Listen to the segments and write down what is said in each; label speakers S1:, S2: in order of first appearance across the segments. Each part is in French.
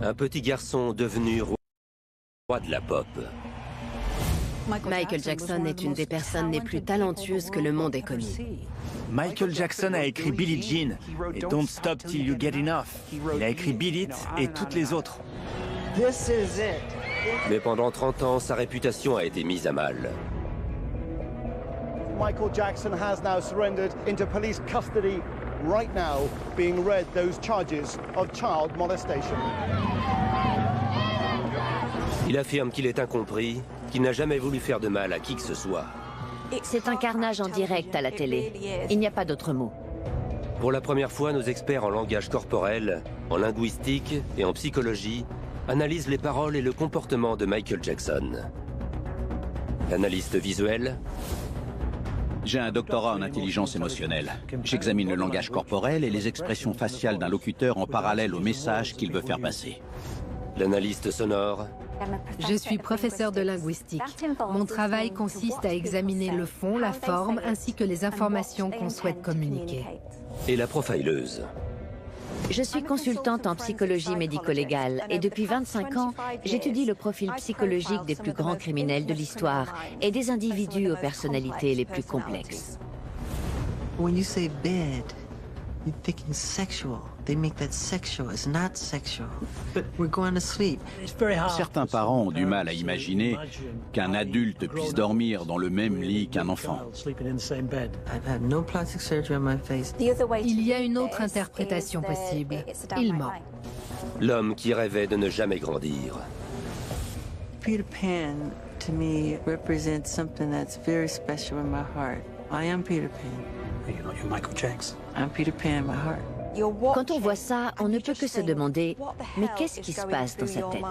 S1: Un petit garçon devenu roi de la pop.
S2: Michael Jackson est une des personnes les plus talentueuses que le monde ait connues.
S3: Michael Jackson a écrit Billie Jean et Don't Stop Till You Get Enough. Il a écrit Beat It et toutes les autres.
S1: Mais pendant 30 ans, sa réputation a été mise à mal.
S4: Michael Jackson has now surrendered into police custody right now, being read those charges of child molestation.
S1: Il affirme qu'il est incompris, qu'il n'a jamais voulu faire de mal à qui que ce soit.
S2: C'est un carnage en direct à la télé. Il n'y a pas d'autre mot.
S1: Pour la première fois, nos experts en langage corporel, en linguistique et en psychologie analysent les paroles et le comportement de Michael Jackson. Analyste visuel.
S5: J'ai un doctorat en intelligence émotionnelle. J'examine le langage corporel et les expressions faciales d'un locuteur en parallèle au message qu'il veut faire passer.
S1: L'analyste sonore.
S6: Je suis professeur de linguistique. Mon travail consiste à examiner le fond, la forme, ainsi que les informations qu'on souhaite communiquer.
S1: Et la profileuse.
S2: Je suis consultante en psychologie médico-légale et depuis 25 ans, j'étudie le profil psychologique des plus grands criminels de l'histoire et des individus aux personnalités les plus complexes.
S7: When you say bed, you're thinking sexual. They make that sexual. It's not sexual. We're going to sleep.
S5: Certains parents ont du mal à imaginer qu'un adulte puisse dormir dans le même lit qu'un enfant.
S7: I've had no plastic surgery on my face.
S6: Il y a une autre interprétation possible. Il ment.
S1: L'homme qui rêvait de ne jamais grandir.
S7: Peter Pan, to me, represents something that's very special in my heart. I am Peter Pan.
S8: You're not your Michael Jackson.
S7: I'm Peter Pan in my heart.
S2: Quand on voit ça, on ne peut que se demander, mais qu'est-ce qui se passe dans sa tête?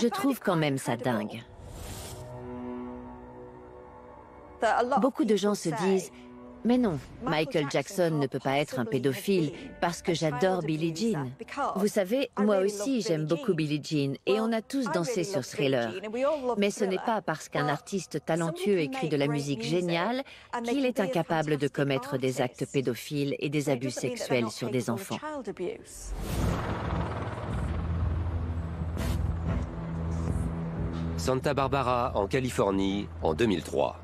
S2: Je trouve quand même ça dingue. Beaucoup de gens se disent, mais non, Michael Jackson ne peut pas être un pédophile parce que j'adore Billie Jean. Vous savez, moi aussi j'aime beaucoup Billie Jean et on a tous dansé sur Thriller. Mais ce n'est pas parce qu'un artiste talentueux écrit de la musique géniale qu'il est incapable de commettre des actes pédophiles et des abus sexuels sur des enfants.
S1: Santa Barbara, en Californie, en 2003.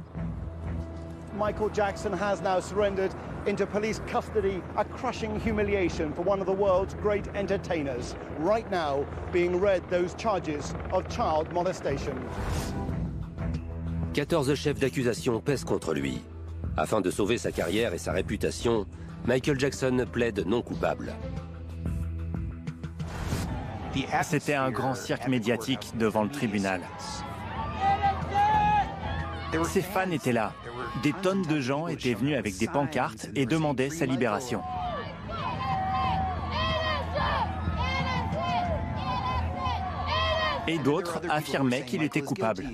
S4: Michael Jackson has now surrendered into police custody, a crushing humiliation for one of the world's great entertainers. Right now, being read those charges of child molestation.
S1: 14 chefs d'accusation pèsent contre lui. Afin de sauver sa carrière et sa réputation, Michael Jackson plaide non coupable.
S3: C'était un grand cirque médiatique devant le tribunal. Ses fans étaient là. Des tonnes de gens étaient venus avec des pancartes et demandaient sa libération. Et d'autres affirmaient qu'il était coupable.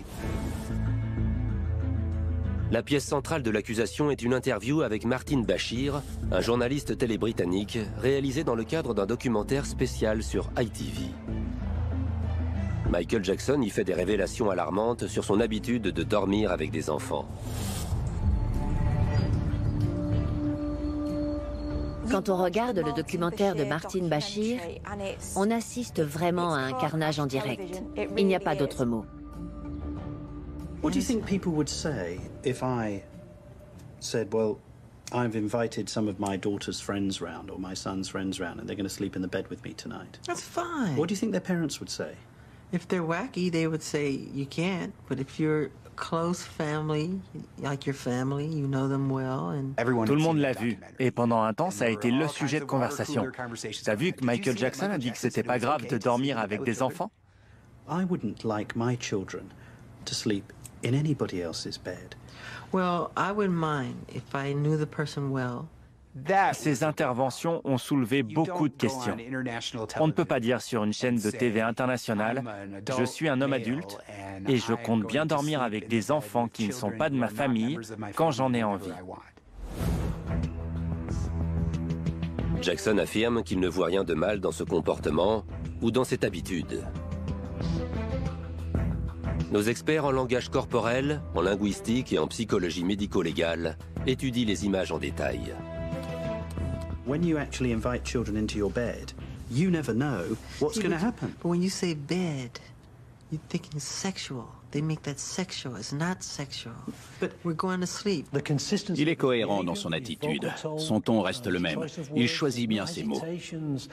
S1: La pièce centrale de l'accusation est une interview avec Martin Bashir, un journaliste télé-britannique, réalisé dans le cadre d'un documentaire spécial sur ITV. Michael Jackson y fait des révélations alarmantes sur son habitude de dormir avec des enfants.
S2: Quand on regarde le documentaire de Martin Bashir, on assiste vraiment à un carnage en direct. Il n'y a pas d'autre mot.
S8: What do you think people would say if I said, well, I've invited some of my daughter's friends round or my son's friends round and they're going to sleep in the bed with me tonight?
S7: That's fine.
S8: What do you think their parents would say?
S7: If they're wacky, they would say you can't. But if you're close family, like your family, you know them well. And
S3: Tout le monde l'a vu. Et pendant un temps, ça a été le sujet de conversation. T'as vu que Michael Jackson a dit que c'était pas grave de dormir avec des enfants?
S8: I wouldn't like my children to sleep in anybody else's bed.
S7: well, I wouldn't mind if I knew the person well.
S3: Ces interventions ont soulevé beaucoup de questions. On ne peut pas dire sur une chaîne de TV internationale « Je suis un homme adulte et je compte bien dormir avec des enfants qui ne sont pas de ma famille quand j'en ai envie ».
S1: Jackson affirme qu'il ne voit rien de mal dans ce comportement ou dans cette habitude. Nos experts en langage corporel, en linguistique et en psychologie médico-légale étudient les images en détail.
S8: When you actually invite children into your bed, you never know what's going to happen.
S7: But when you say bed, you're thinking sexual. They make that sexual. It's not sexual. But we're going to sleep.
S5: Il est cohérent dans son attitude. Son ton reste le même. Il choisit bien ses mots.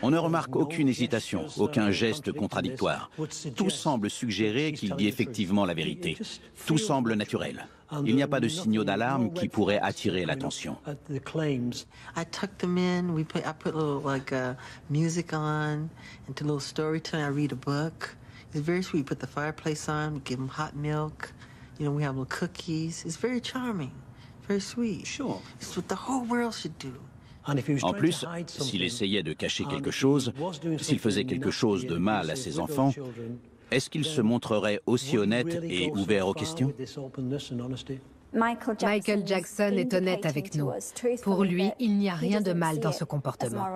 S5: On ne remarque aucune hésitation, aucun geste contradictoire. Tout semble suggérer qu'il dit effectivement la vérité. Tout semble naturel. Il n'y a pas de signaux d'alarme qui pourraient attirer l'attention.
S7: I tuck them in. I put a little music on, into a little storytelling. I read a book. It's very sweet. We put the fireplace on. We give them hot milk. You know, we have little cookies. It's very charming, very sweet.
S8: Sure.
S7: It's what the whole world should do.
S5: En plus, s'il essayait de cacher quelque chose, s'il faisait quelque chose de mal à ses enfants, est-ce qu'il se montrerait aussi honnête et ouvert aux questions?
S6: Michael Jackson est honnête avec nous. Pour lui, il n'y a rien de mal dans ce comportement.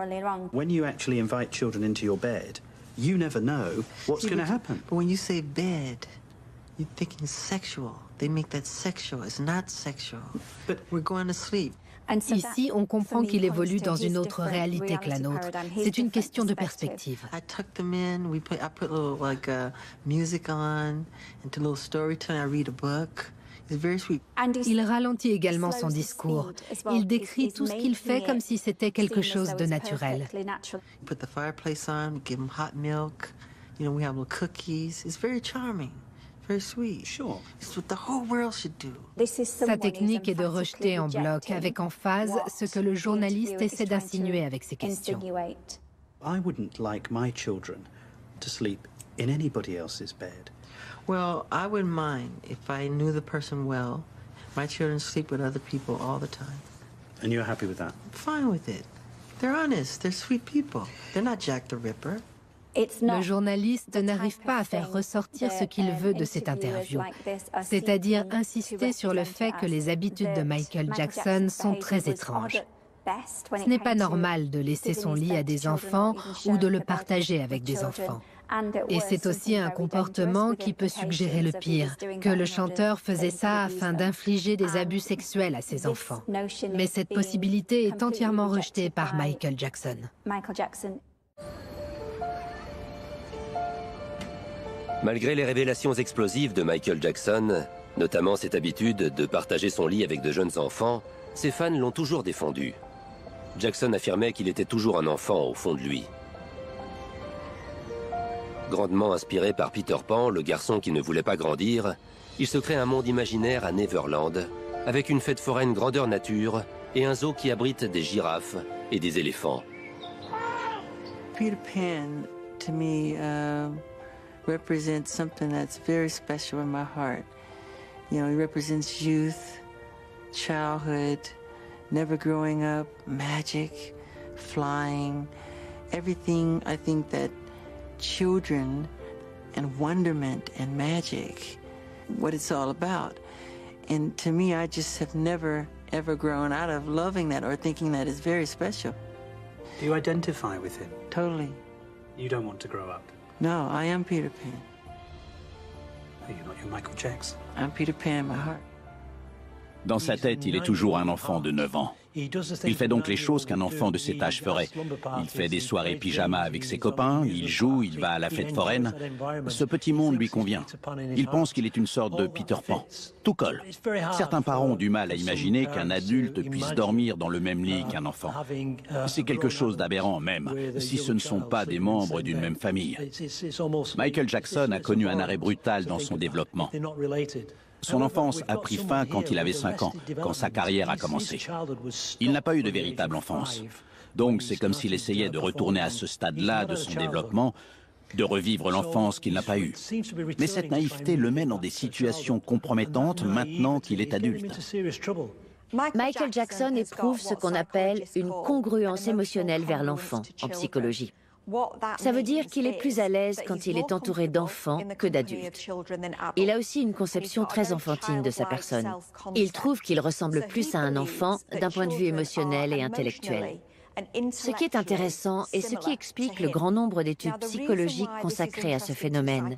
S8: When you actually invite children into your bed, you never know what's going to happen.
S7: But when you say bed, you're thinking sexual. They make that sexual. It's not sexual. But we're going to sleep.
S6: Ici, on comprend qu'il évolue dans une autre réalité que la nôtre. C'est une question de perspective.
S7: I tuck them in. I put a little music on, into a little storytelling. I read a book. It's very sweet.
S6: Il ralentit également son discours. Il décrit tout ce qu'il fait comme si c'était quelque chose de naturel.
S7: Put the fireplace on. We give them hot milk. You know, we have little cookies. It's very charming. Very sweet.
S8: Sure.
S7: It's what the whole world should do.
S6: Sa technique est de rejeter en bloc, avec emphase, ce que le journaliste essaie d'insinuer avec ses questions.
S8: I wouldn't like my children to sleep in anybody else's bed.
S7: Well, I wouldn't mind if I knew the person well. My children sleep with other people all the time.
S8: And you're happy with that?
S7: Fine with it. They're honest. They're sweet people. They're not Jack the Ripper.
S6: Le journaliste n'arrive pas à faire ressortir ce qu'il veut de cette interview, c'est-à-dire insister sur le fait que les habitudes de Michael Jackson sont très étranges. Ce n'est pas normal de laisser son lit à des enfants ou de le partager avec des enfants. Et c'est aussi un comportement qui peut suggérer le pire, que le chanteur faisait ça afin d'infliger des abus sexuels à ses enfants. Mais cette possibilité est entièrement rejetée par Michael Jackson.
S1: Malgré les révélations explosives de Michael Jackson, notamment cette habitude de partager son lit avec de jeunes enfants, ses fans l'ont toujours défendu. Jackson affirmait qu'il était toujours un enfant au fond de lui. Grandement inspiré par Peter Pan, le garçon qui ne voulait pas grandir, il se crée un monde imaginaire à Neverland, avec une fête foraine grandeur nature et un zoo qui abrite des girafes et des éléphants.
S7: Peter Pan, to me, represents something that's very special in my heart. You know, he represents youth, childhood, never growing up, magic, flying, everything I think that children and wonderment and magic, what it's all about. And to me, I just have never, ever grown out of loving that or thinking that is very special.
S8: Do you identify with him?
S7: Totally.
S8: You don't want to grow up?
S7: No, I am Peter Pan.
S8: You're not your Michael Jackson.
S7: I'm Peter Pan in my heart.
S5: Dans sa tête, il est toujours un enfant de 9 ans. Il fait donc les choses qu'un enfant de cet âge ferait. Il fait des soirées pyjama avec ses copains, il joue, il va à la fête foraine. Ce petit monde lui convient. Il pense qu'il est une sorte de Peter Pan. Tout colle. Certains parents ont du mal à imaginer qu'un adulte puisse dormir dans le même lit qu'un enfant. C'est quelque chose d'aberrant même, si ce ne sont pas des membres d'une même famille. Michael Jackson a connu un arrêt brutal dans son développement. Son enfance a pris fin quand il avait 5 ans, quand sa carrière a commencé. Il n'a pas eu de véritable enfance. Donc c'est comme s'il essayait de retourner à ce stade-là de son développement, de revivre l'enfance qu'il n'a pas eue. Mais cette naïveté le mène dans des situations compromettantes maintenant qu'il est adulte.
S2: Michael Jackson éprouve ce qu'on appelle une congruence émotionnelle vers l'enfant en psychologie. Ça veut dire qu'il est plus à l'aise quand il est entouré d'enfants que d'adultes. Il a aussi une conception très enfantine de sa personne. Il trouve qu'il ressemble plus à un enfant d'un point de vue émotionnel et intellectuel. Ce qui est intéressant et ce qui explique le grand nombre d'études psychologiques consacrées à ce phénomène,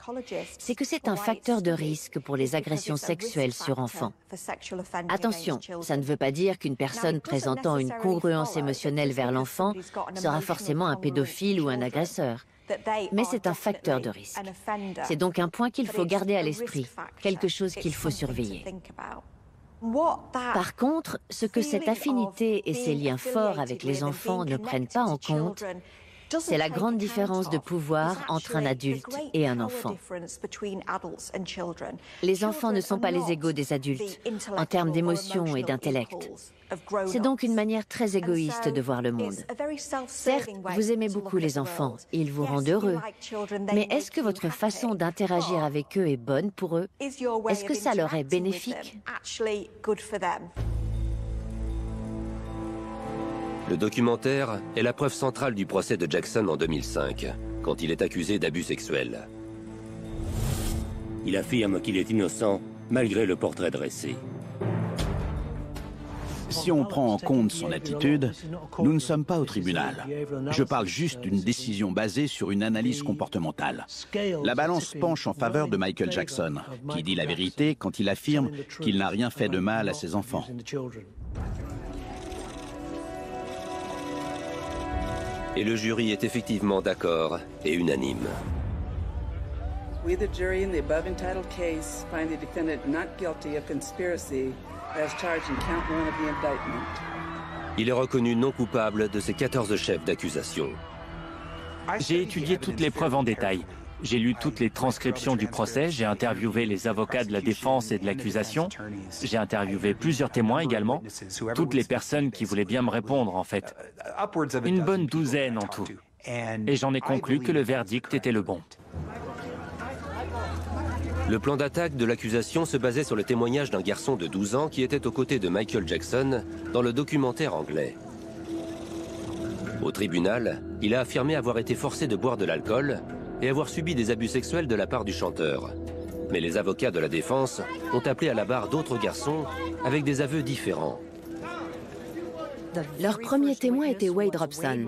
S2: c'est que c'est un facteur de risque pour les agressions sexuelles sur enfants. Attention, ça ne veut pas dire qu'une personne présentant une congruence émotionnelle vers l'enfant sera forcément un pédophile ou un agresseur. Mais c'est un facteur de risque. C'est donc un point qu'il faut garder à l'esprit, quelque chose qu'il faut surveiller. Par contre, ce que cette affinité et ces liens forts avec les enfants ne prennent pas en compte, c'est la grande différence de pouvoir entre un adulte et un enfant. Les enfants ne sont pas les égaux des adultes, en termes d'émotion et d'intellect. C'est donc une manière très égoïste de voir le monde. Certes, vous aimez beaucoup les enfants, ils vous rendent heureux, mais est-ce que votre façon d'interagir avec eux est bonne pour eux? Est-ce que ça leur est bénéfique?
S1: Le documentaire est la preuve centrale du procès de Jackson en 2005, quand il est accusé d'abus sexuels.
S9: Il affirme qu'il est innocent, malgré le portrait dressé.
S5: Si on prend en compte son attitude, nous ne sommes pas au tribunal. Je parle juste d'une décision basée sur une analyse comportementale. La balance penche en faveur de Michael Jackson, qui dit la vérité quand il affirme qu'il n'a rien fait de mal à ses enfants.
S1: Et le jury est effectivement d'accord et unanime.
S10: We, the jury in the above entitled case, find the defendant not guilty of conspiracy as charged in count 1 of the indictment.
S1: Il est reconnu non coupable de ses 14 chefs d'accusation.
S3: J'ai étudié toutes les preuves en détail. J'ai lu toutes les transcriptions du procès, j'ai interviewé les avocats de la défense et de l'accusation, j'ai interviewé plusieurs témoins également, toutes les personnes qui voulaient bien me répondre en fait. Une bonne douzaine en tout. Et j'en ai conclu que le verdict était le bon.
S1: Le plan d'attaque de l'accusation se basait sur le témoignage d'un garçon de 12 ans qui était aux côtés de Michael Jackson dans le documentaire anglais. Au tribunal, il a affirmé avoir été forcé de boire de l'alcool et avoir subi des abus sexuels de la part du chanteur. Mais les avocats de la défense ont appelé à la barre d'autres garçons avec des aveux différents.
S11: Leur premier témoin était Wade Robson,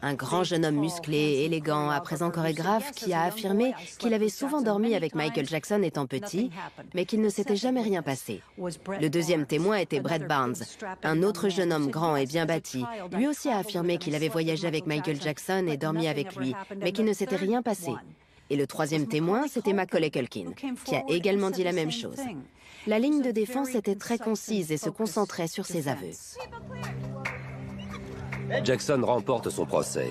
S11: un grand jeune homme musclé, élégant, à présent chorégraphe, qui a affirmé qu'il avait souvent dormi avec Michael Jackson étant petit, mais qu'il ne s'était jamais rien passé. Le deuxième témoin était Brett Barnes, un autre jeune homme grand et bien bâti. Lui aussi a affirmé qu'il avait voyagé avec Michael Jackson et dormi avec lui, mais qu'il ne s'était rien passé. Et le troisième témoin, c'était Macaulay Culkin, qui a également dit la même chose. La ligne de défense était très concise et se concentrait sur ses aveux.
S1: Jackson remporte son procès.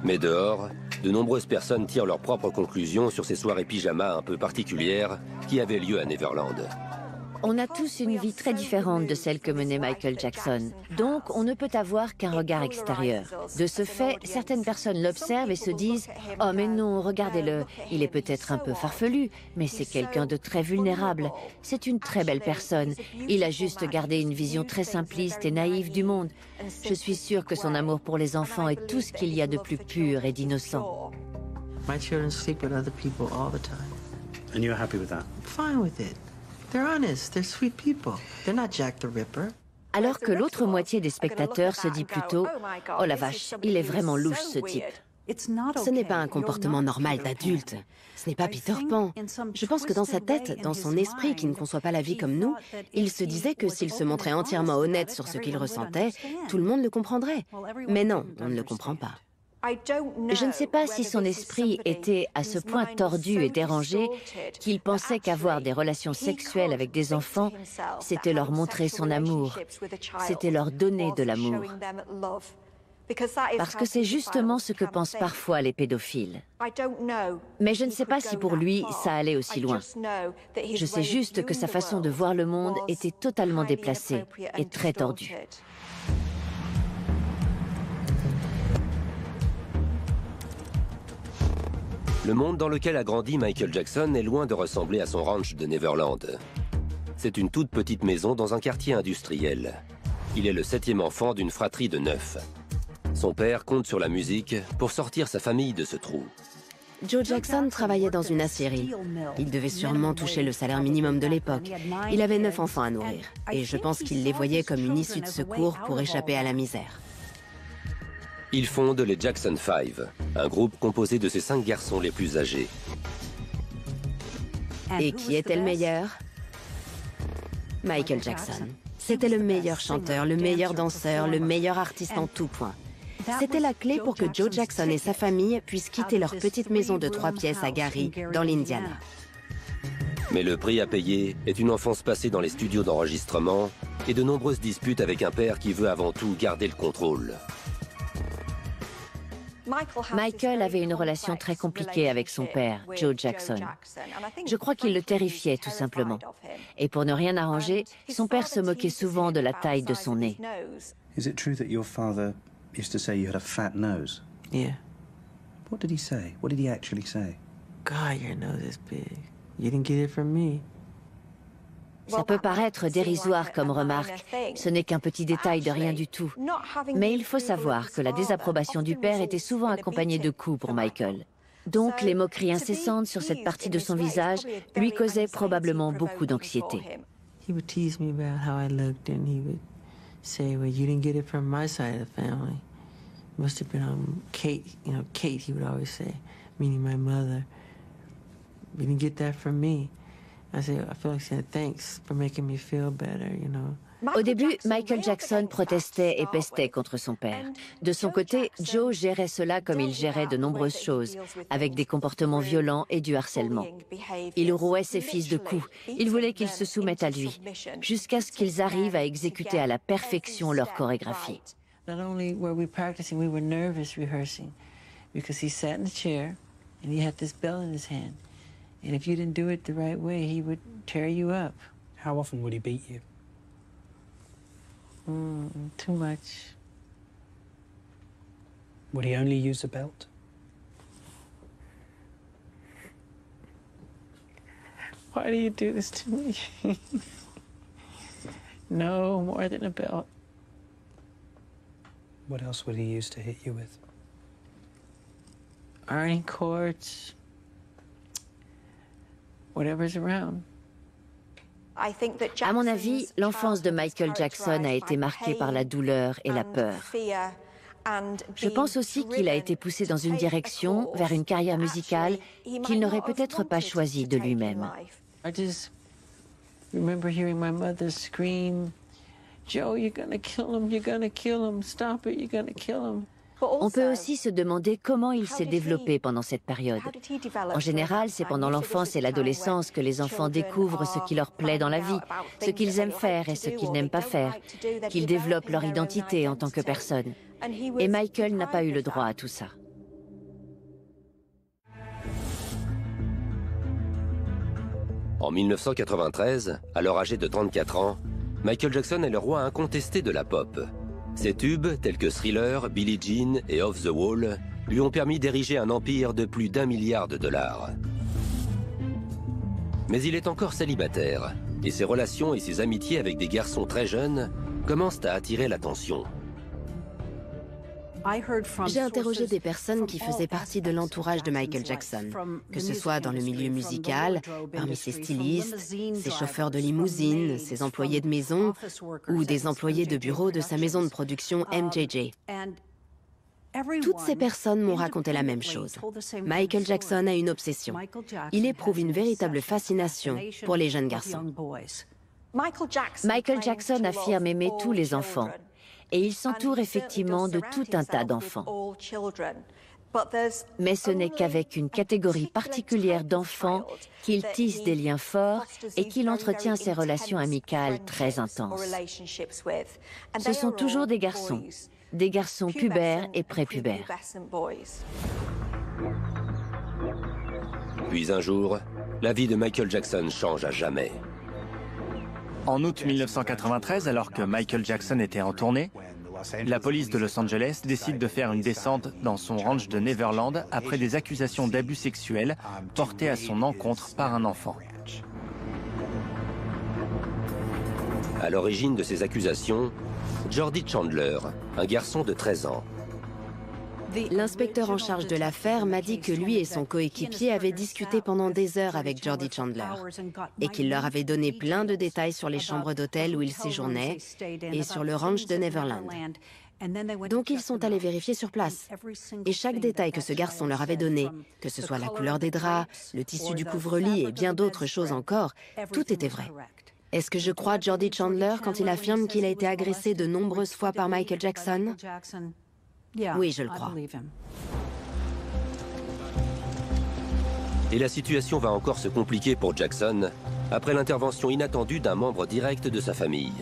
S1: Mais dehors, de nombreuses personnes tirent leurs propres conclusions sur ces soirées pyjama un peu particulières qui avaient lieu à Neverland.
S2: On a tous une vie très différente de celle que menait Michael Jackson. Donc, on ne peut avoir qu'un regard extérieur. De ce fait, certaines personnes l'observent et se disent « Oh mais non, regardez-le, il est peut-être un peu farfelu, mais c'est quelqu'un de très vulnérable. C'est une très belle personne. Il a juste gardé une vision très simpliste et naïve du monde. Je suis sûre que son amour pour les enfants est tout ce qu'il y a de plus pur et d'innocent. »
S7: My children sleep with other people all the time.
S8: And you're happy with that?
S7: Fine with it. They're honest, they're sweet people. They're not Jack the Ripper.
S2: Alors que l'autre moitié des spectateurs se dit plutôt « Oh la vache, il est vraiment louche ce type ».
S11: Ce n'est pas un comportement normal d'adulte. Ce n'est pas Peter Pan. Je pense que dans sa tête, dans son esprit qui ne conçoit pas la vie comme nous, il se disait que s'il se montrait entièrement honnête sur ce qu'il ressentait, tout le monde le comprendrait. Mais non, on ne le comprend pas.
S2: Je ne sais pas si son esprit était à ce point tordu et dérangé qu'il pensait qu'avoir des relations sexuelles avec des enfants, c'était leur montrer son amour, c'était leur donner de l'amour. Parce que c'est justement ce que pensent parfois les pédophiles. Mais je ne sais pas si pour lui, ça allait aussi loin. Je sais juste que sa façon de voir le monde était totalement déplacée et très tordue.
S1: Le monde dans lequel a grandi Michael Jackson est loin de ressembler à son ranch de Neverland. C'est une toute petite maison dans un quartier industriel. Il est le 7e enfant d'une fratrie de 9. Son père compte sur la musique pour sortir sa famille de ce trou.
S11: Joe Jackson travaillait dans une aciérie. Il devait sûrement toucher le salaire minimum de l'époque. Il avait 9 enfants à nourrir. Et je pense qu'il les voyait comme une issue de secours pour échapper à la misère.
S1: Il fonde les Jackson 5, un groupe composé de ses 5 garçons les plus âgés.
S11: Et qui était le meilleur? Michael Jackson. C'était le meilleur chanteur, le meilleur danseur, le meilleur artiste en tout point. C'était la clé pour que Joe Jackson et sa famille puissent quitter leur petite maison de 3 pièces à Gary, dans l'Indiana.
S1: Mais le prix à payer est une enfance passée dans les studios d'enregistrement et de nombreuses disputes avec un père qui veut avant tout garder le contrôle.
S2: Michael avait une relation très compliquée avec son père, Joe Jackson. Je crois qu'il le terrifiait tout simplement. Et pour ne rien arranger, son père se moquait souvent de la taille de son nez.
S8: Is it true that your father used to say you had a fat nose?
S7: Yeah.
S8: What did he say? What did he actually say?
S7: God, your nose is big. You didn't get it from me.
S2: Ça peut paraître dérisoire comme remarque, ce n'est qu'un petit détail de rien du tout. Mais il faut savoir que la désapprobation du père était souvent accompagnée de coups pour Michael. Donc les moqueries incessantes sur cette partie de son visage lui causaient probablement beaucoup d'anxiété.
S7: He would tease me about how I looked and he would say, well, you didn't get it from my side of the family. It must have been on Kate, you know, Kate, he would always say, meaning my mother. You didn't get that from me. I feel like saying thanks for making me feel better, you know.
S2: Au début, Michael Jackson protestait et pestait contre son père. De son côté, Joe gérait cela comme il gérait de nombreuses choses, avec des comportements violents et du harcèlement. Il rouait ses fils de coups, il voulait qu'ils se soumettent à lui, jusqu'à ce qu'ils arrivent à exécuter à la perfection leur chorégraphie.
S7: Not only were we practicing, we were nervous rehearsing, because he sat in a chair and he had this bell in his hand. And if you didn't do it the right way, he would tear you up.
S8: How often would he beat you?
S7: Too much.
S8: Would he only use a belt?
S7: Why do you do this to me? No, more than a belt.
S8: What else would he use to hit you with?
S7: Ironing cords. Whatever's around.
S2: À mon avis, l'enfance de Michael Jackson a été marquée par la douleur et la peur. Je pense aussi qu'il a été poussé dans une direction, vers une carrière musicale, qu'il n'aurait peut-être pas choisie de lui-même.
S7: I just remember hearing my mother scream, Joe, you're gonna kill him, you're gonna kill him, stop it, you're gonna kill him.
S2: On peut aussi se demander comment il s'est développé pendant cette période. En général, c'est pendant l'enfance et l'adolescence que les enfants découvrent ce qui leur plaît dans la vie, ce qu'ils aiment faire et ce qu'ils n'aiment pas faire, qu'ils développent leur identité en tant que personne. Et Michael n'a pas eu le droit à tout ça.
S1: En 1993, alors âgé de 34 ans, Michael Jackson est le roi incontesté de la pop. Ses tubes, tels que Thriller, Billie Jean et Off the Wall, lui ont permis d'ériger un empire de plus d'1 milliard de dollars. Mais il est encore célibataire, et ses relations et ses amitiés avec des garçons très jeunes commencent à attirer l'attention.
S11: J'ai interrogé des personnes qui faisaient partie de l'entourage de Michael Jackson, que ce soit dans le milieu musical, parmi ses stylistes, ses chauffeurs de limousine, ses employés de maison ou des employés de bureau de sa maison de production MJJ. Toutes ces personnes m'ont raconté la même chose. Michael Jackson a une obsession. Il éprouve une véritable fascination pour les jeunes garçons.
S2: Michael Jackson affirme aimer tous les enfants. Et il s'entoure effectivement de tout un tas d'enfants. Mais ce n'est qu'avec une catégorie particulière d'enfants qu'il tisse des liens forts et qu'il entretient ses relations amicales très intenses. Ce sont toujours des garçons pubères et prépubères.
S1: Puis un jour, la vie de Michael Jackson change à jamais.
S3: En août 1993, alors que Michael Jackson était en tournée, la police de Los Angeles décide de faire une descente dans son ranch de Neverland après des accusations d'abus sexuels portées à son encontre par un enfant.
S1: À l'origine de ces accusations, Jordy Chandler, un garçon de 13 ans.
S11: L'inspecteur en charge de l'affaire m'a dit que lui et son coéquipier avaient discuté pendant des heures avec Jordy Chandler et qu'il leur avait donné plein de détails sur les chambres d'hôtel où il séjournait et sur le ranch de Neverland. Donc ils sont allés vérifier sur place. Et chaque détail que ce garçon leur avait donné, que ce soit la couleur des draps, le tissu du couvre-lit et bien d'autres choses encore, tout était vrai. Est-ce que je crois Jordie Chandler quand il affirme qu'il a été agressé de nombreuses fois par Michael Jackson? Oui, je le crois.
S1: Et la situation va encore se compliquer pour Jackson après l'intervention inattendue d'un membre direct de sa famille.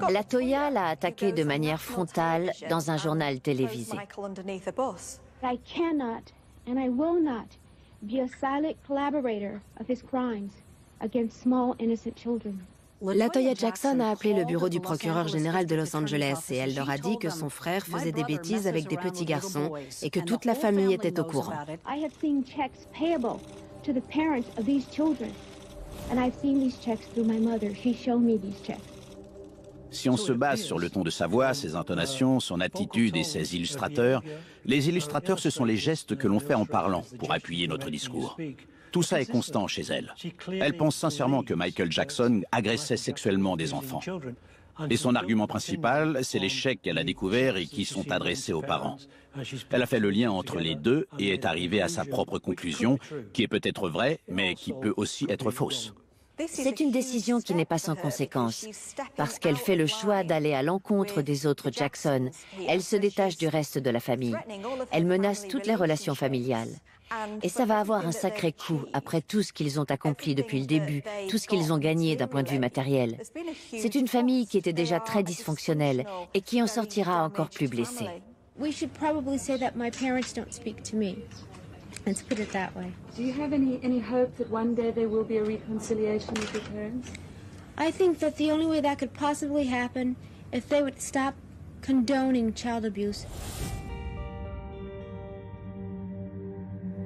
S2: La Toya l'a attaqué de manière frontale dans un journal télévisé.
S12: I cannot and I will not be a silent collaborator of his crimes against small innocent children.
S11: LaToya Jackson a appelé le bureau du procureur général de Los Angeles et elle leur a dit que son frère faisait des bêtises avec des petits garçons et que toute la famille était au courant.
S12: I have seen checks payable to the parents of these children, and I've seen these checks through my mother. She showed me these checks.
S5: Si on se base sur le ton de sa voix, ses intonations, son attitude et ses illustrateurs, les illustrateurs, ce sont les gestes que l'on fait en parlant pour appuyer notre discours. Tout ça est constant chez elle. Elle pense sincèrement que Michael Jackson agressait sexuellement des enfants. Et son argument principal, c'est les chèques qu'elle a découverts et qui sont adressés aux parents. Elle a fait le lien entre les deux et est arrivée à sa propre conclusion, qui est peut-être vraie, mais qui peut aussi être fausse.
S2: C'est une décision qui n'est pas sans conséquence, parce qu'elle fait le choix d'aller à l'encontre des autres Jackson. Elle se détache du reste de la famille. Elle menace toutes les relations familiales. Et ça va avoir un sacré coup après tout ce qu'ils ont accompli depuis le début, tout ce qu'ils ont gagné d'un point de vue matériel. C'est une famille qui était déjà très dysfonctionnelle et qui en sortira encore plus blessée.
S12: We should probably say that my parents don't speak to me. Let's put it that way.
S13: Do you have any hope that one day there will be a reconciliation with your parents?
S12: I think that the only way that could possibly happen if they would stop condoning child abuse.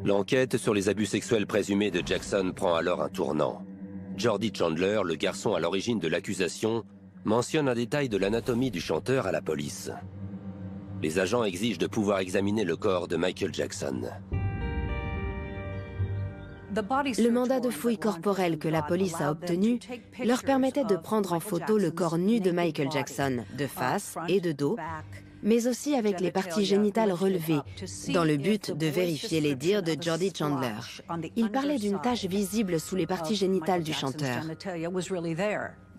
S1: L'enquête sur les abus sexuels présumés de Jackson prend alors un tournant. Jordie Chandler, le garçon à l'origine de l'accusation, mentionne un détail de l'anatomie du chanteur à la police. Les agents exigent de pouvoir examiner le corps de Michael Jackson.
S11: Le mandat de fouille corporelle que la police a obtenu leur permettait de prendre en photo le corps nu de Michael Jackson, de face et de dos, mais aussi avec les parties génitales relevées, dans le but de vérifier les dires de Jordie Chandler. Il parlait d'une tache visible sous les parties génitales du chanteur,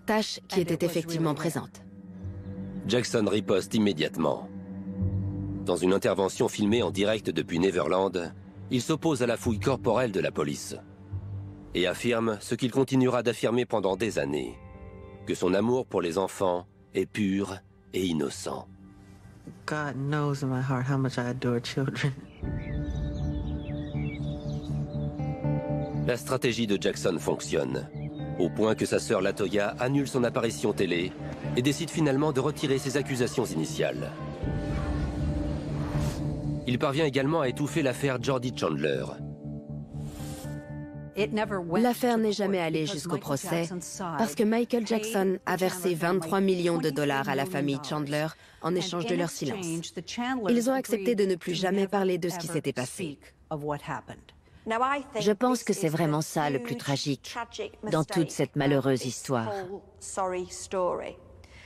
S11: tache qui était effectivement présente.
S1: Jackson riposte immédiatement. Dans une intervention filmée en direct depuis Neverland, il s'oppose à la fouille corporelle de la police et affirme ce qu'il continuera d'affirmer pendant des années, que son amour pour les enfants est pur et innocent.
S7: God knows in my heart how much I adore children.
S1: La stratégie de Jackson fonctionne, au point que sa sœur LaToya annule son apparition télé et décide finalement de retirer ses accusations initiales. Il parvient également à étouffer l'affaire Jordie Chandler.
S11: L'affaire n'est jamais allée jusqu'au procès parce que Michael Jackson a versé 23 millions de dollars à la famille Chandler en échange de leur silence. Ils ont accepté de ne plus jamais parler de ce qui s'était passé.
S2: Je pense que c'est vraiment ça le plus tragique dans toute cette malheureuse histoire.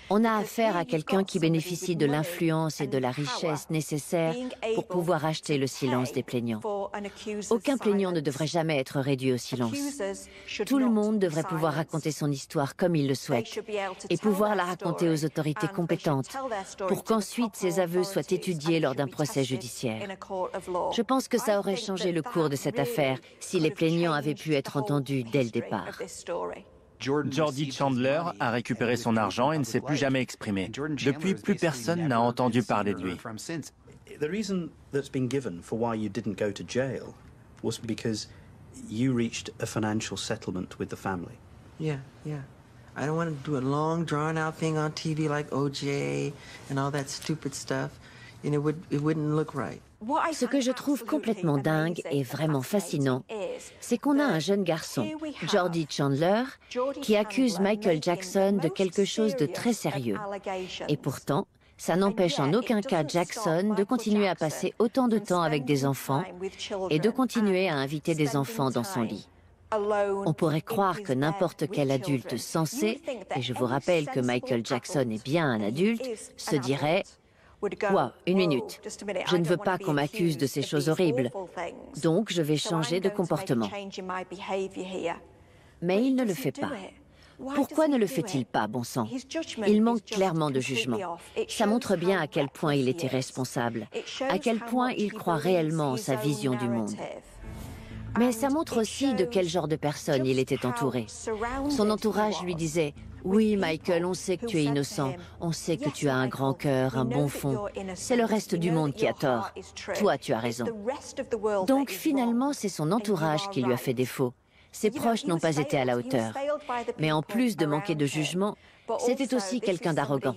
S2: On a affaire à quelqu'un qui bénéficie de l'influence et de la richesse nécessaires pour pouvoir acheter le silence des plaignants. Aucun plaignant ne devrait jamais être réduit au silence. Tout le monde devrait pouvoir raconter son histoire comme il le souhaite et pouvoir la raconter aux autorités compétentes pour qu'ensuite ses aveux soient étudiés lors d'un procès judiciaire. Je pense que ça aurait changé le cours de cette affaire si les plaignants avaient pu être entendus dès le départ.
S3: Jordie Chandler a récupéré son argent et ne s'est plus jamais exprimé. Depuis, plus personne n'a entendu parler de lui.
S8: The reason that's been given for why you didn't go to jail was because you reached a financial settlement with the family.
S7: Yeah. I don't want to do a long, drawn-out thing on TV like OJ and all that stupid stuff. And it wouldn't look right.
S2: Ce que je trouve complètement dingue et vraiment fascinant, c'est qu'on a un jeune garçon, Jordie Chandler, qui accuse Michael Jackson de quelque chose de très sérieux. Et pourtant, ça n'empêche en aucun cas Jackson de continuer à passer autant de temps avec des enfants et de continuer à inviter des enfants dans son lit. On pourrait croire que n'importe quel adulte sensé, et je vous rappelle que Michael Jackson est bien un adulte, se dirait « Quoi, une minute, je ne veux pas qu'on m'accuse de ces choses horribles, donc je vais changer de comportement. » Mais il ne le fait pas. Pourquoi ne le fait-il pas, bon sang? Il manque clairement de jugement. Ça montre bien à quel point il est irresponsable, à quel point il croit réellement en sa vision du monde. Mais ça montre aussi de quel genre de personne il était entouré. Son entourage lui disait « Oui, Michael, on sait que tu es innocent, on sait que tu as un grand cœur, un bon fond. C'est le reste du monde qui a tort. Toi, tu as raison. » Donc finalement, c'est son entourage qui lui a fait défaut. Ses proches n'ont pas été à la hauteur. Mais en plus de manquer de jugement, c'était aussi quelqu'un d'arrogant.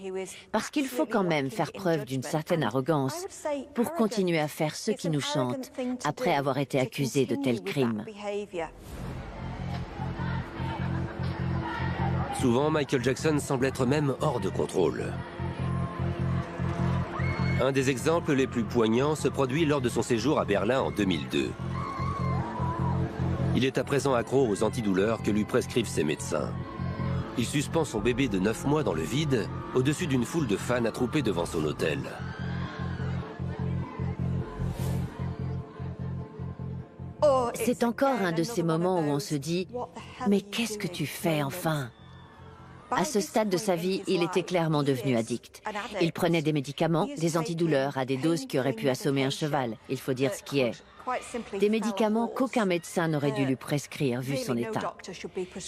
S2: Parce qu'il faut quand même faire preuve d'une certaine arrogance pour continuer à faire ce qui nous chante après avoir été accusé de tels crimes.
S1: Souvent, Michael Jackson semble être même hors de contrôle. Un des exemples les plus poignants se produit lors de son séjour à Berlin en 2002. Il est à présent accro aux antidouleurs que lui prescrivent ses médecins. Il suspend son bébé de 9 mois dans le vide, au-dessus d'une foule de fans attroupés devant son hôtel.
S2: C'est encore un de ces moments où on se dit « Mais qu'est-ce que tu fais enfin ?» À ce stade de sa vie, il était clairement devenu addict. Il prenait des médicaments, des antidouleurs à des doses qui auraient pu assommer un cheval, il faut dire ce qui est. Des médicaments qu'aucun médecin n'aurait dû lui prescrire, vu son état.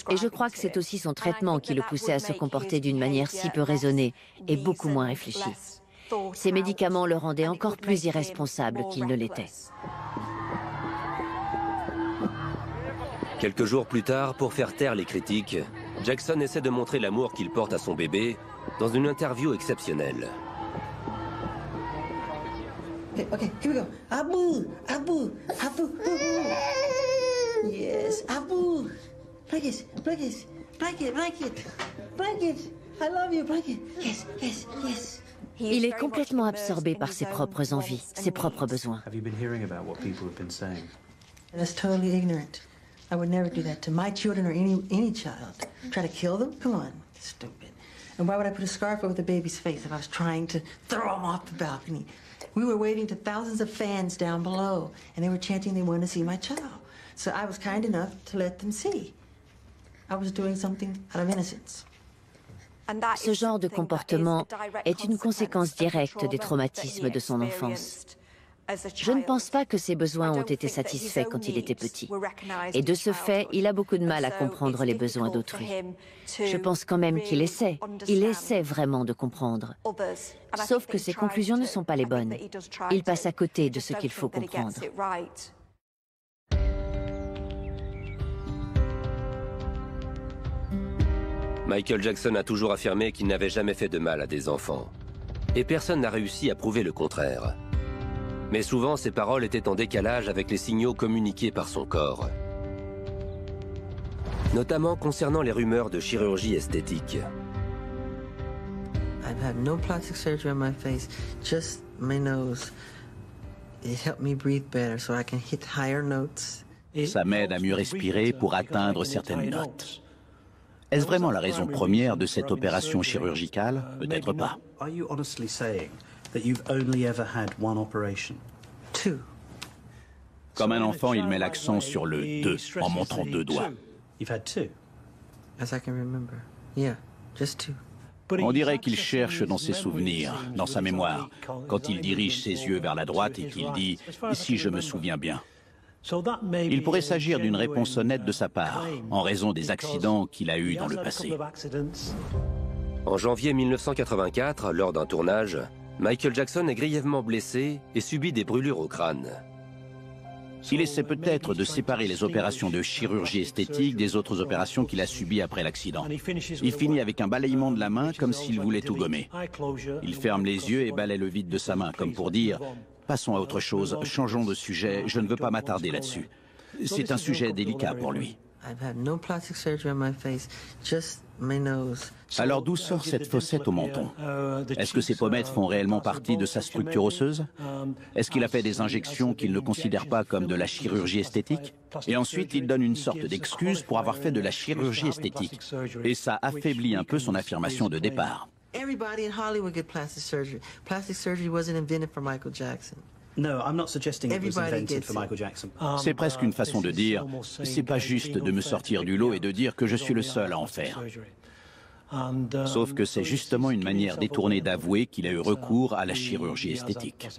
S2: Et je crois que c'est aussi son traitement qui le poussait à se comporter d'une manière si peu raisonnée et beaucoup moins réfléchie. Ces médicaments le rendaient encore plus irresponsable qu'il ne l'était.
S1: Quelques jours plus tard, pour faire taire les critiques, Jackson essaie de montrer l'amour qu'il porte à son bébé dans une interview exceptionnelle.
S14: Okay, here we go. Abu, Abu, Abu, yes, Abu. Blanket, blanket, blanket, blanket, blanket. I love you, blanket. Yes, yes, yes.
S2: Il est complètement absorbé par ses propres envies, ses propres besoins.
S8: Have you been hearing about what people have been saying?
S14: That's totally ignorant. I would never do that to my children or any child. Try to kill them? Come on, stupid. And why would I put a scarf over the baby's face if I was trying to throw him off the balcony? We were waving to thousands of fans down below, and they were chanting they wanted to see my child. So I was kind enough to let them see. I was doing something out of innocence.
S2: Ce genre de comportement est une conséquence directe des traumatismes de son enfance. Je ne pense pas que ses besoins ont été satisfaits quand il était petit. Et de ce fait, il a beaucoup de mal à comprendre les besoins d'autrui. Je pense quand même qu'il essaie. Il essaie vraiment de comprendre. Sauf que ses conclusions ne sont pas les bonnes. Il passe à côté de ce qu'il faut comprendre.
S1: Michael Jackson a toujours affirmé qu'il n'avait jamais fait de mal à des enfants. Et personne n'a réussi à prouver le contraire. Mais souvent, ses paroles étaient en décalage avec les signaux communiqués par son corps. Notamment concernant les rumeurs de chirurgie esthétique.
S14: I've had no plastic surgery on my face, just my nose. It helped me breathe better so I can hit higher notes.
S5: Ça m'aide à mieux respirer pour atteindre certaines notes. Est-ce vraiment la raison première de cette opération chirurgicale? Peut-être pas.
S8: Are you honestly saying that you've only ever had one operation?
S14: Two.
S5: Comme un enfant, il met l'accent sur le 2 en montrant 2 doigts.
S8: You've had two?
S14: As I can remember. Yeah, just two.
S5: On dirait qu'il cherche dans ses souvenirs, dans sa mémoire, quand il dirige ses yeux vers la droite et qu'il dit « si je me souviens bien ». Il pourrait s'agir d'une réponse honnête de sa part, en raison des accidents qu'il a eus dans le passé.
S1: En janvier 1984, lors d'un tournage, Michael Jackson est grièvement blessé et subit des brûlures au crâne.
S5: Il essaie peut-être de séparer les opérations de chirurgie esthétique des autres opérations qu'il a subies après l'accident. Il finit avec un balayement de la main comme s'il voulait tout gommer. Il ferme les yeux et balaie le vide de sa main, comme pour dire « passons à autre chose, changeons de sujet, je ne veux pas m'attarder là-dessus ». C'est un sujet délicat pour lui.
S14: I've had no plastic surgery on my face, just my nose.
S5: Alors d'où sort cette fossette au menton? Est-ce que ses pommettes font réellement partie de sa structure osseuse? Est-ce qu'il a fait des injections qu'il ne considère pas comme de la chirurgie esthétique? Et ensuite, il donne une sorte d'excuse pour avoir fait de la chirurgie esthétique. Et ça affaiblit un peu son affirmation de départ.
S14: Everybody in Hollywood get plastic surgery. Plastic surgery wasn't invented for Michael Jackson.
S8: No, I'm not suggesting it was invented for Michael Jackson.
S5: C'est presque une façon de dire, c'est pas juste de me sortir du lot et de dire que je suis le seul à en faire. Sauf que c'est justement une manière détournée d'avouer qu'il a eu recours à la chirurgie esthétique.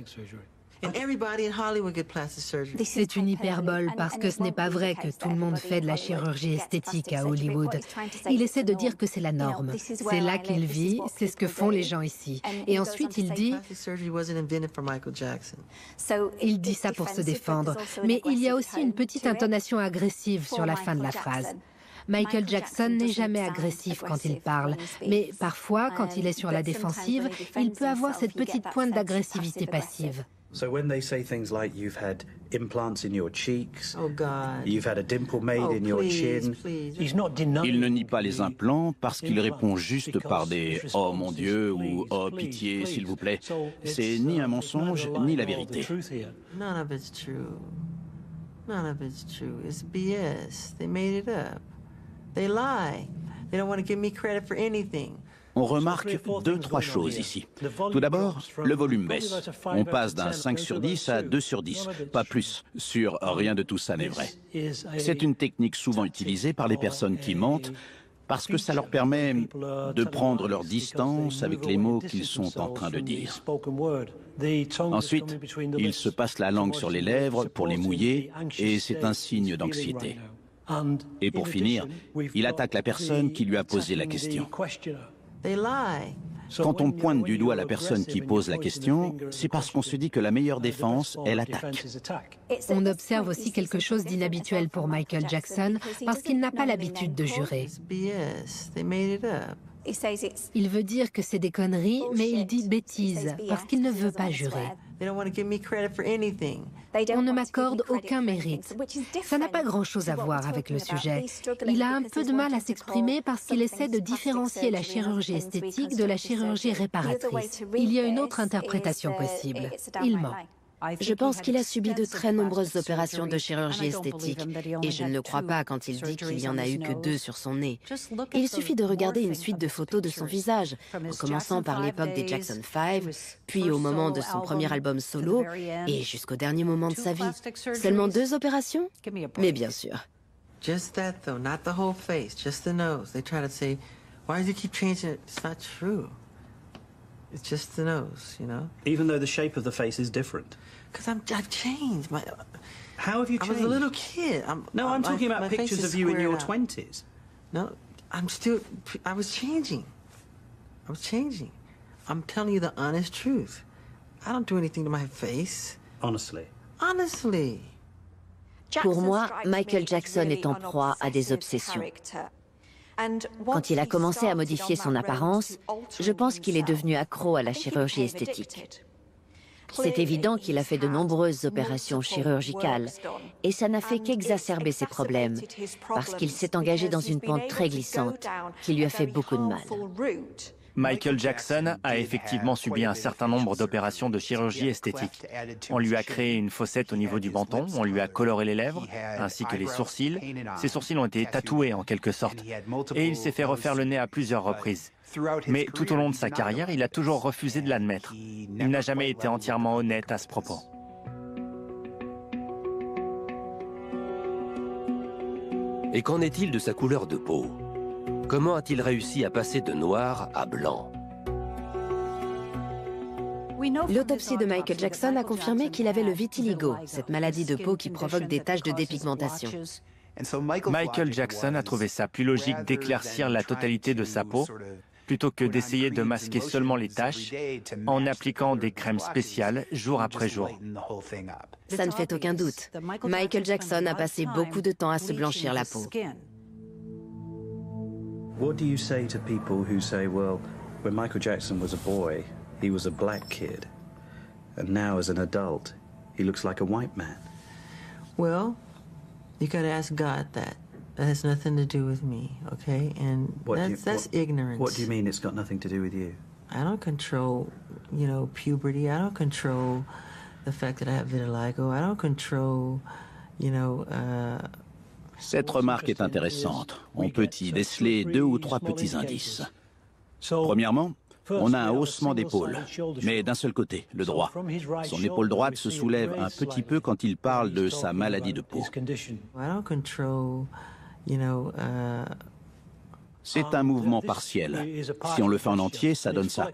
S6: C'est une hyperbole parce que ce n'est pas vrai que tout le monde fait de la chirurgie esthétique à Hollywood. Il essaie de dire que c'est la norme. C'est là qu'il vit, c'est ce que font les gens ici. Et ensuite il dit ça pour se défendre. Mais il y a aussi une petite intonation agressive sur la fin de la phrase. Michael Jackson n'est jamais agressif quand il parle, mais parfois, quand il est sur la défensive, il peut avoir cette petite pointe d'agressivité passive.
S8: So when they say things like you've had implants in your cheeks, you've had a dimple made in your chin,
S5: il ne nie pas les implants parce qu'il répond juste par des « Oh mon Dieu » ou « Oh pitié, s'il vous plaît ». C'est ni un mensonge, ni la vérité.
S14: None of it's true. None of it's true. It's BS. They made it up. They lie. They don't want to give me credit for anything.
S5: On remarque 2-3 choses ici. Tout d'abord, le volume baisse. On passe d'un 5 sur 10 à 2 sur 10, pas plus. Sur rien de tout ça n'est vrai. C'est une technique souvent utilisée par les personnes qui mentent parce que ça leur permet de prendre leur distance avec les mots qu'ils sont en train de dire. Ensuite, ils se passent la langue sur les lèvres pour les mouiller et c'est un signe d'anxiété. Et pour finir, il attaque la personne qui lui a posé la question. Quand on pointe du doigt la personne qui pose la question, c'est parce qu'on se dit que la meilleure défense est l'attaque.
S6: On observe aussi quelque chose d'inhabituel pour Michael Jackson parce qu'il n'a pas l'habitude de jurer. Il veut dire que c'est des conneries, mais il dit bêtises parce qu'il ne veut pas jurer. On ne m'accorde aucun mérite. Ça n'a pas grand-chose à voir avec le sujet. Il a un peu de mal à s'exprimer parce qu'il essaie de différencier la chirurgie esthétique de la chirurgie réparatrice. Il y a une autre interprétation possible. Il ment.
S11: Je pense qu'il a subi de très nombreuses opérations de chirurgie esthétique et je ne le crois pas quand il dit qu'il n'y en a eu que 2 sur son nez. Il suffit de regarder une suite de photos de son visage, en commençant par l'époque des Jackson 5, puis au moment de son premier album solo et jusqu'au dernier moment de sa vie. Seulement 2 opérations? Mais bien sûr.
S14: Just that though, not the whole face, just the nose. They try to say, why does he keep changing it? It's not true. It's just the nose, you know?
S8: Even though the shape of the face is different.
S14: Because I've changed.
S8: How have you changed?
S14: I was a little kid.
S8: I'm talking about pictures of you in your 20s.
S14: No, I was changing. I'm telling you the honest truth. I don't do anything to my face.
S8: Honestly.
S14: Honestly.
S2: Pour moi, Michael Jackson est en proie à des obsessions. Quand il a commencé à modifier son apparence, je pense qu'il est devenu accro à la chirurgie esthétique. C'est évident qu'il a fait de nombreuses opérations chirurgicales, et ça n'a fait qu'exacerber ses problèmes, parce qu'il s'est engagé dans une pente très glissante, qui lui a fait beaucoup de mal.
S3: Michael Jackson a effectivement subi un certain nombre d'opérations de chirurgie esthétique. On lui a créé une fossette au niveau du menton, on lui a coloré les lèvres, ainsi que les sourcils. Ses sourcils ont été tatoués en quelque sorte. Et il s'est fait refaire le nez à plusieurs reprises. Mais tout au long de sa carrière, il a toujours refusé de l'admettre. Il n'a jamais été entièrement honnête à ce propos.
S1: Et qu'en est-il de sa couleur de peau? Comment a-t-il réussi à passer de noir à blanc?
S11: L'autopsie de Michael Jackson a confirmé qu'il avait le vitiligo, cette maladie de peau qui provoque des taches de dépigmentation.
S3: Michael Jackson a trouvé ça plus logique d'éclaircir la totalité de sa peau plutôt que d'essayer de masquer seulement les taches en appliquant des crèmes spéciales jour après jour.
S11: Ça ne fait aucun doute. Michael Jackson a passé beaucoup de temps à se blanchir la peau.
S8: What do you say to people who say, well, when Michael Jackson was a boy, he was a black kid, and now as an adult, he looks like a white man?
S14: Well, you got to ask God that. That has nothing to do with me, okay? And that's ignorance.
S8: What do you mean it's got nothing to do with you?
S14: I don't control, you know, puberty. I don't control the fact that I have vitiligo. I don't control, you know,
S5: Cette remarque est intéressante. On peut y déceler 2 ou 3 petits indices. Premièrement, on a un haussement d'épaule, mais d'un seul côté, le droit. Son épaule droite se soulève un petit peu quand il parle de sa maladie de peau. C'est un mouvement partiel. Si on le fait en entier, ça donne ça.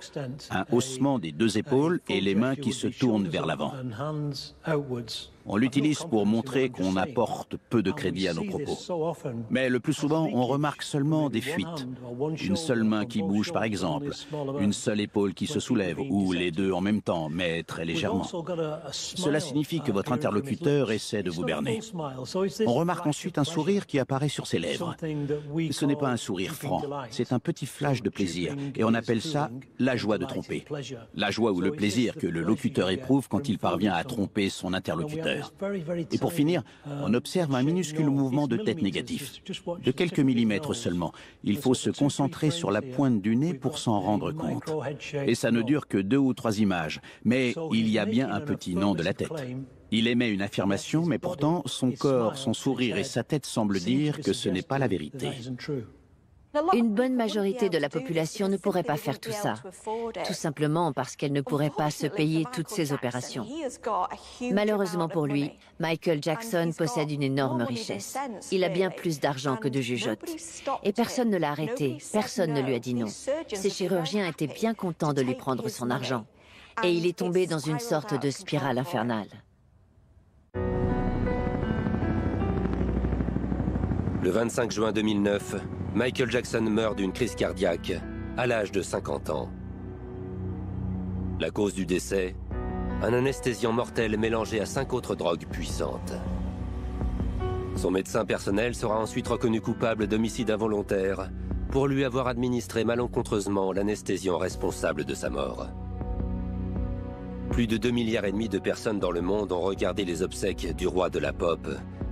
S5: Un haussement des 2 épaules et les mains qui se tournent vers l'avant. On l'utilise pour montrer qu'on apporte peu de crédit à nos propos. Mais le plus souvent, on remarque seulement des fuites. Une seule main qui bouge, par exemple, une seule épaule qui se soulève, ou les 2 en même temps, mais très légèrement. Cela signifie que votre interlocuteur essaie de vous berner. On remarque ensuite un sourire qui apparaît sur ses lèvres. Ce n'est pas un sourire franc, c'est un petit flash de plaisir, et on appelle ça la joie de tromper. La joie ou le plaisir que le locuteur éprouve quand il parvient à tromper son interlocuteur. Et pour finir, on observe un minuscule mouvement de tête négatif, de quelques millimètres seulement. Il faut se concentrer sur la pointe du nez pour s'en rendre compte. Et ça ne dure que 2 ou 3 images, mais il y a bien un petit nom de la tête. Il émet une affirmation, mais pourtant son corps, son sourire et sa tête semblent dire que ce n'est pas la vérité.
S2: Une bonne majorité de la population ne pourrait pas faire tout ça, tout simplement parce qu'elle ne pourrait pas se payer toutes ces opérations. Malheureusement pour lui, Michael Jackson possède une énorme richesse. Il a bien plus d'argent que de jugeote. Et personne ne l'a arrêté, personne ne lui a dit non. Ses chirurgiens étaient bien contents de lui prendre son argent. Et il est tombé dans une sorte de spirale infernale.
S1: Le 25 juin 2009, Michael Jackson meurt d'une crise cardiaque à l'âge de 50 ans. La cause du décès, un anesthésiant mortel mélangé à 5 autres drogues puissantes. Son médecin personnel sera ensuite reconnu coupable d'homicide involontaire pour lui avoir administré malencontreusement l'anesthésiant responsable de sa mort. Plus de 2,5 milliards de personnes dans le monde ont regardé les obsèques du roi de la pop,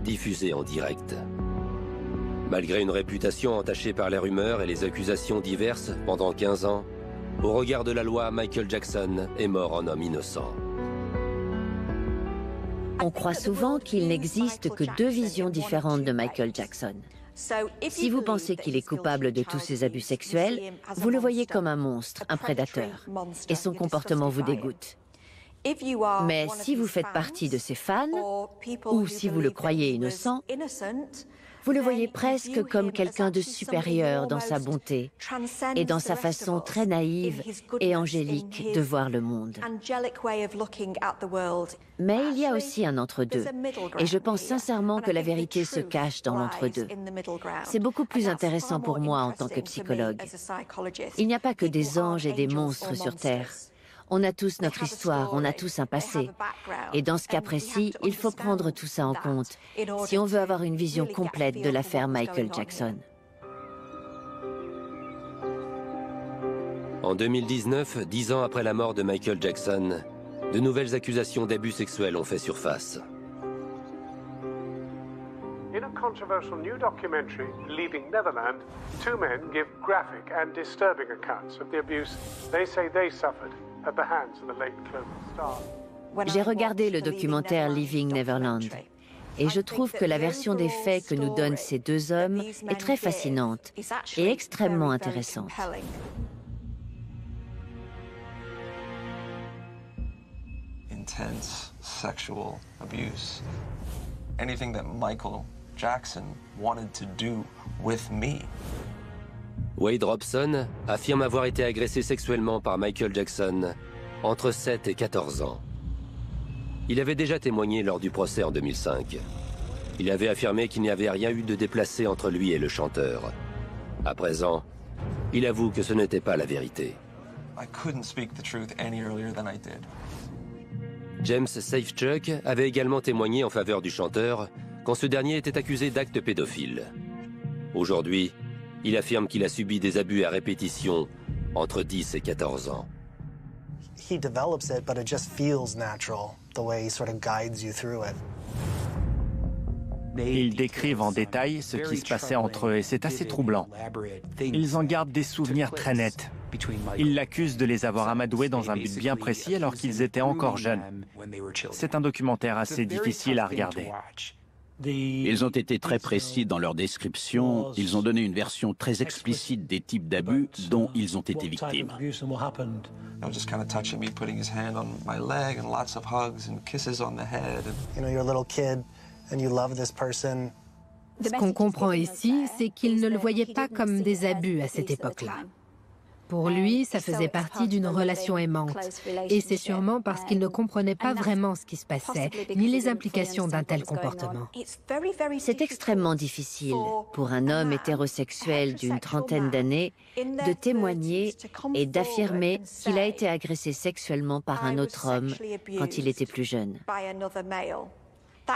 S1: diffusées en direct. Malgré une réputation entachée par les rumeurs et les accusations diverses pendant 15 ans, au regard de la loi, Michael Jackson est mort en homme innocent.
S2: On croit souvent qu'il n'existe que 2 visions différentes de Michael Jackson. Si vous pensez qu'il est coupable de tous ces abus sexuels, vous le voyez comme un monstre, un prédateur, et son comportement vous dégoûte. Mais si vous faites partie de ses fans, ou si vous le croyez innocent, vous le voyez presque comme quelqu'un de supérieur dans sa bonté et dans sa façon très naïve et angélique de voir le monde. Mais il y a aussi un entre-deux, et je pense sincèrement que la vérité se cache dans l'entre-deux. C'est beaucoup plus intéressant pour moi en tant que psychologue. Il n'y a pas que des anges et des monstres sur Terre. On a tous notre histoire, on a tous un passé. Et dans ce cas précis, il faut prendre tout ça en compte si on veut avoir une vision complète de l'affaire Michael Jackson.
S1: En 2019, 10 ans après la mort de Michael Jackson, de nouvelles accusations d'abus sexuels ont fait surface.
S15: In a controversial new documentary, Leaving Neverland, 2 men give graphic and disturbing accounts of the abuse they say they suffered at the hands of the late global star.
S2: J'ai regardé le documentaire Leaving Neverland et je trouve que la version des faits que nous donnent ces 2 hommes est très fascinante et extrêmement intéressante.
S16: Intense sexual abuse. Anything that Michael Jackson wanted to do with me.
S1: Wade Robson affirme avoir été agressé sexuellement par Michael Jackson entre 7 et 14 ans. Il avait déjà témoigné lors du procès en 2005. Il avait affirmé qu'il n'y avait rien eu de déplacé entre lui et le chanteur. À présent, il avoue que ce n'était pas la vérité.
S16: I couldn't speak the truth any earlier than I did.
S1: James Safechuck avait également témoigné en faveur du chanteur quand ce dernier était accusé d'actes pédophiles. Aujourd'hui, il affirme qu'il a subi des abus à répétition entre 10 et 14 ans.
S17: He develops it, but it just feels natural, the way he sort of guides you through it.
S3: Ils décrivent en détail ce qui se passait entre eux et c'est assez troublant. Ils en gardent des souvenirs très nets. Ils l'accusent de les avoir amadoués dans un but bien précis alors qu'ils étaient encore jeunes. C'est un documentaire assez difficile à regarder.
S5: Ils ont été très précis dans leur description. Ils ont donné une version très explicite des types d'abus dont ils ont été victimes.
S16: Just kind of touching me, putting his hand on my leg, and lots of hugs and kisses on the head.
S17: You know, you're a little kid and you love this person.
S6: Ce qu'on comprend ici, c'est qu'il ne le voyait pas comme des abus à cette époque-là. Pour lui, ça faisait partie d'une relation aimante. Et c'est sûrement parce qu'il ne comprenait pas vraiment ce qui se passait, ni les implications d'un tel comportement.
S2: C'est extrêmement difficile pour un homme hétérosexuel d'une trentaine d'années de témoigner et d'affirmer qu'il a été agressé sexuellement par un autre homme quand il était plus jeune.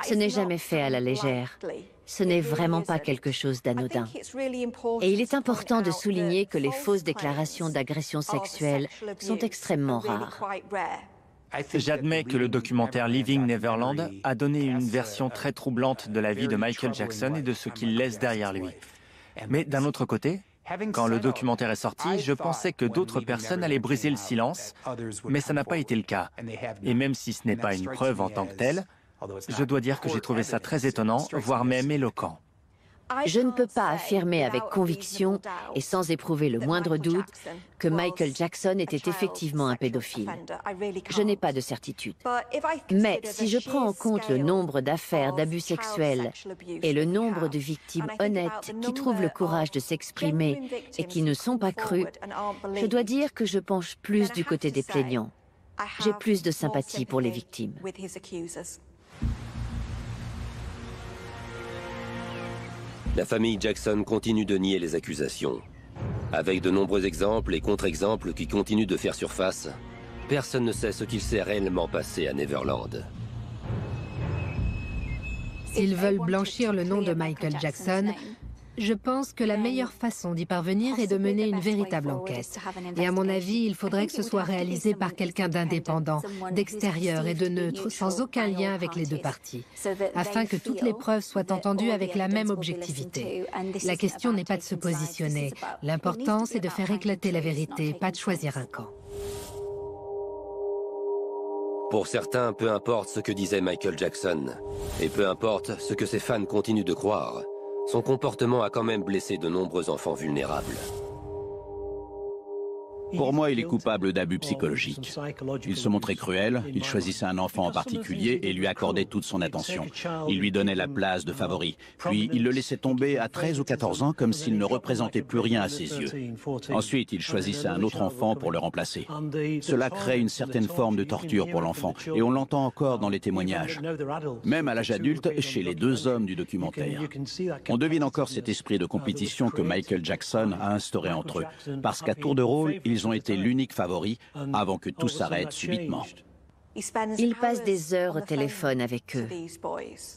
S2: Ce n'est jamais fait à la légère. Ce n'est vraiment pas quelque chose d'anodin. Et il est important de souligner que les fausses déclarations d'agression sexuelle sont extrêmement rares.
S3: J'admets que le documentaire Leaving Neverland a donné une version très troublante de la vie de Michael Jackson et de ce qu'il laisse derrière lui. Mais d'un autre côté, quand le documentaire est sorti, je pensais que d'autres personnes allaient briser le silence, mais ça n'a pas été le cas. Et même si ce n'est pas une preuve en tant que telle, je dois dire que j'ai trouvé ça très étonnant, voire même éloquent.
S2: Je ne peux pas affirmer avec conviction et sans éprouver le moindre doute que Michael Jackson était effectivement un pédophile. Je n'ai pas de certitude. Mais si je prends en compte le nombre d'affaires d'abus sexuels et le nombre de victimes honnêtes qui trouvent le courage de s'exprimer et qui ne sont pas crues, je dois dire que je penche plus du côté des plaignants. J'ai plus de sympathie pour les victimes.
S1: La famille Jackson continue de nier les accusations. Avec de nombreux exemples et contre-exemples qui continuent de faire surface, personne ne sait ce qu'il s'est réellement passé à Neverland.
S6: S'ils veulent blanchir le nom de Michael Jackson, je pense que la meilleure façon d'y parvenir est de mener une véritable enquête. Et à mon avis, il faudrait que ce soit réalisé par quelqu'un d'indépendant, d'extérieur et de neutre, sans aucun lien avec les deux parties, afin que toutes les preuves soient entendues avec la même objectivité. La question n'est pas de se positionner. L'important, c'est de faire éclater la vérité, pas de choisir un camp.
S1: Pour certains, peu importe ce que disait Michael Jackson, et peu importe ce que ses fans continuent de croire, son comportement a quand même blessé de nombreux enfants vulnérables.
S5: Pour moi, il est coupable d'abus psychologiques. Il se montrait cruel, il choisissait un enfant en particulier et lui accordait toute son attention. Il lui donnait la place de favori, puis il le laissait tomber à 13 ou 14 ans comme s'il ne représentait plus rien à ses yeux. Ensuite, il choisissait un autre enfant pour le remplacer. Cela crée une certaine forme de torture pour l'enfant, et on l'entend encore dans les témoignages. Même à l'âge adulte, chez les deux hommes du documentaire. On devine encore cet esprit de compétition que Michael Jackson a instauré entre eux, parce qu'à tour de rôle, ils ont été l'unique favori avant que tout s'arrête subitement.
S2: Il passe des heures au téléphone avec eux.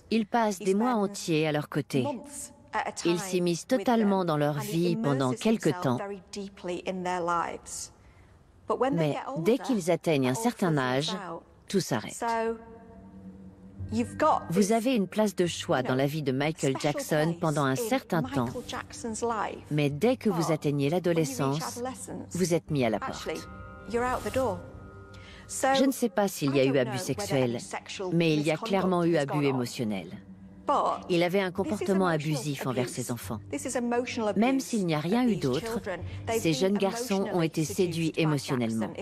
S2: Il passe des mois entiers à leur côté. Il s'immisce totalement dans leur vie pendant quelque temps. Mais dès qu'ils atteignent un certain âge, tout s'arrête. Vous avez une place de choix dans la vie de Michael Jackson pendant un certain temps, mais dès que vous atteignez l'adolescence, vous êtes mis à la porte. Je ne sais pas s'il y a eu abus sexuel, mais il y a clairement eu abus émotionnel. Il avait un comportement abusif envers ses enfants. Même s'il n'y a rien eu d'autre, ces jeunes garçons ont été séduits émotionnellement.